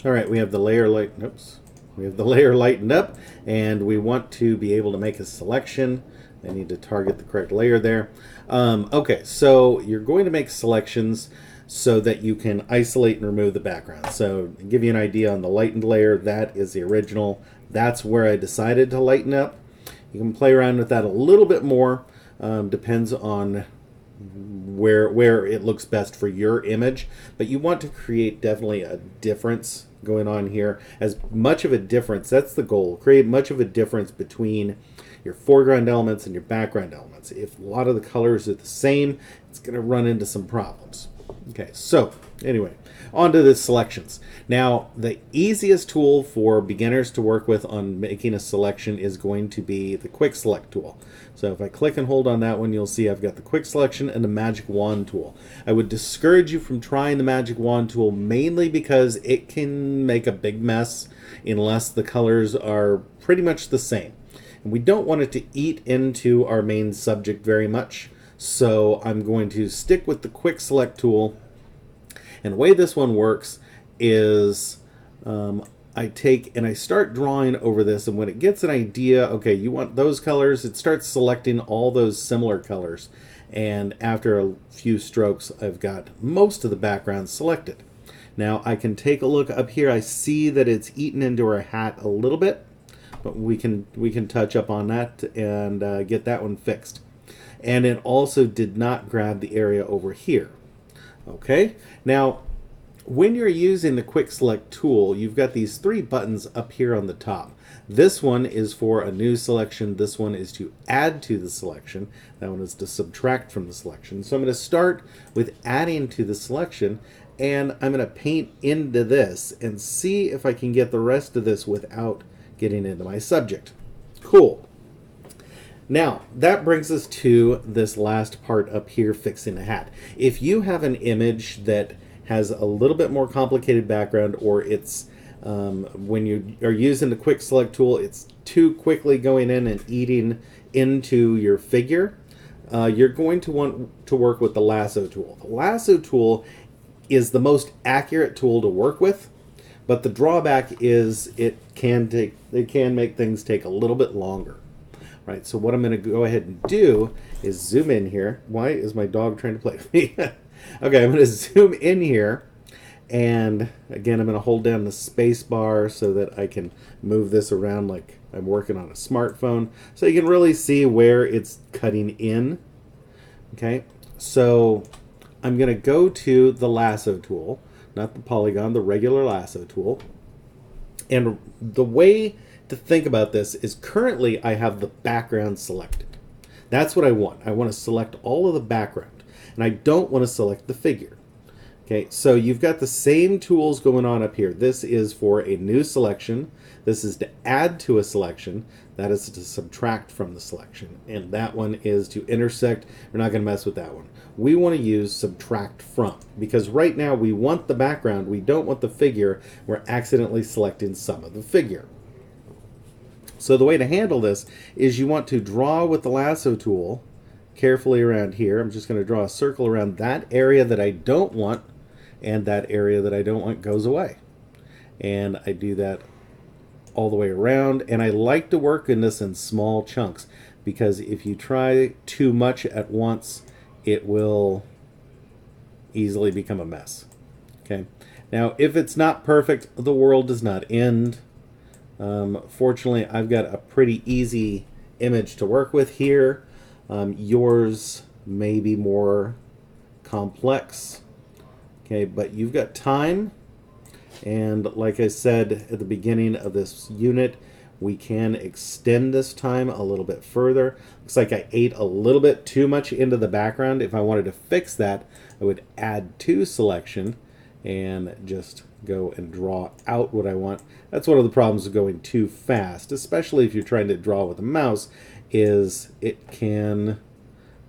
All right, we have the layer oops. We have the layer lightened up, and we want to be able to make a selection. I need to target the correct layer there. Okay, so you're going to make selections so that you can isolate and remove the background. So to give you an idea on the lightened layer, that is the original. That's where I decided to lighten up. You can play around with that a little bit more. Depends on where it looks best for your image, but you want to create definitely a difference going on here. As much of a difference, that's the goal, create much of a difference between your foreground elements and your background elements. If a lot of the colors are the same, it's going to run into some problems. Okay, so anyway, on to the selections. Now, the easiest tool for beginners to work with on making a selection is going to be the Quick Select tool. So if I click and hold on that one, you'll see I've got the Quick Selection and the Magic Wand tool. I would discourage you from trying the Magic Wand tool mainly because it can make a big mess unless the colors are pretty much the same. And we don't want it to eat into our main subject very much. So I'm going to stick with the Quick Select tool. And the way this one works is I take and I start drawing over this, and when it gets an idea, okay, you want those colors, it starts selecting all those similar colors. And after a few strokes, I've got most of the background selected. Now I can take a look up here. I see that it's eaten into our hat a little bit, but we can touch up on that and get that one fixed. And it also did not grab the area over here. Okay, now when you're using the Quick Select tool, you've got these three buttons up here on the top. This one is for a new selection. This one is to add to the selection. That one is to subtract from the selection. So I'm going to start with adding to the selection, and I'm going to paint into this and see if I can get the rest of this without getting into my subject. Cool. Now, that brings us to this last part up here, fixing the hat. If you have an image that has a little bit more complicated background, or it's when you are using the Quick Select tool, it's too quickly going in and eating into your figure, you're going to want to work with the Lasso tool. The Lasso tool is the most accurate tool to work with, but the drawback is it can make things take a little bit longer. Right, so what I'm going to go ahead and do is zoom in here. Why is my dog trying to play with me? Okay, I'm going to zoom in here, and again, I'm going to hold down the space bar so that I can move this around like I'm working on a smartphone, so you can really see where it's cutting in. Okay, so I'm going to go to the Lasso tool, not the polygon, the regular Lasso tool, and the way to think about this is currently I have the background selected. That's what I want. I want to select all of the background, and I don't want to select the figure. Okay, so you've got the same tools going on up here. This is for a new selection. This is to add to a selection. That is to subtract from the selection. And that one is to intersect. We're not going to mess with that one. We want to use subtract from, because right now we want the background. We don't want the figure. We're accidentally selecting some of the figure. So the way to handle this is you want to draw with the Lasso tool carefully around here. I'm just going to draw a circle around that area that I don't want, and that area that I don't want goes away. And I do that all the way around, and I like to work in this in small chunks, because if you try too much at once, it will easily become a mess. Okay. Now, if it's not perfect, the world does not end. Fortunately, I've got a pretty easy image to work with here. Yours may be more complex. Okay, but you've got time. And like I said at the beginning of this unit, we can extend this time a little bit further. Looks like I ate a little bit too much into the background. If I wanted to fix that, I would add to selection and just go and draw out what I want. That's one of the problems of going too fast, especially if you're trying to draw with a mouse, is it can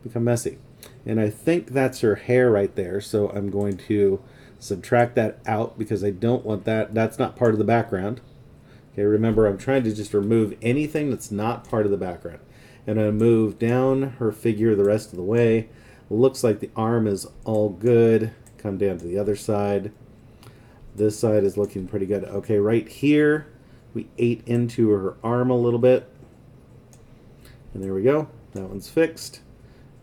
become messy. And I think that's her hair right there, so I'm going to subtract that out because I don't want that. That's not part of the background. Okay, remember, I'm trying to just remove anything that's not part of the background. And I move down her figure the rest of the way. Looks like the arm is all good. Come down to the other side. This side is looking pretty good. Okay, right here, we ate into her arm a little bit. And there we go. That one's fixed.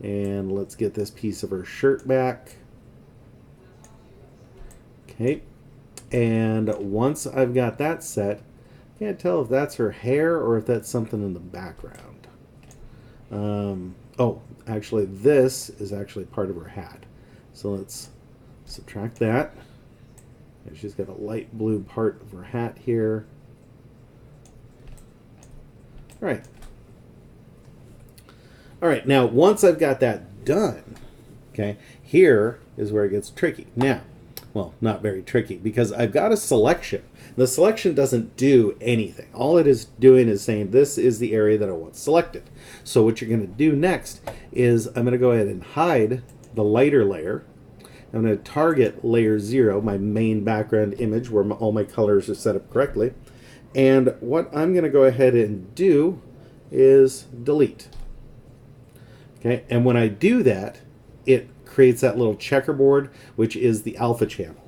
And let's get this piece of her shirt back. Okay. And once I've got that set, can't tell if that's her hair or if that's something in the background. Oh, actually, this is actually part of her hat. So let's subtract that. And she's got a light blue part of her hat here. All right. All right, now once I've got that done, okay, here is where it gets tricky. Now, well, not very tricky, because I've got a selection. The selection doesn't do anything. All it is doing is saying this is the area that I want selected. So what you're going to do next is I'm going to go ahead and hide the lighter layer. I'm going to target layer 0, my main background image where all my colors are set up correctly. And what I'm going to go ahead and do is delete. Okay, and when I do that, it creates that little checkerboard, which is the alpha channel.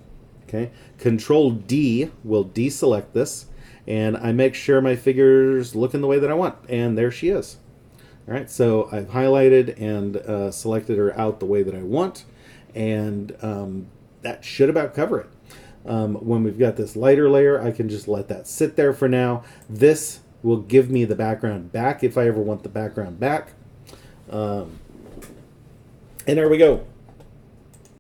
Okay, Control D will deselect this, and I make sure my figure's looking the way that I want, and there she is. All right, so I've highlighted and selected her out the way that I want, and that should about cover it. When we've got this lighter layer, I can just let that sit there for now. This will give me the background back if I ever want the background back. And there we go.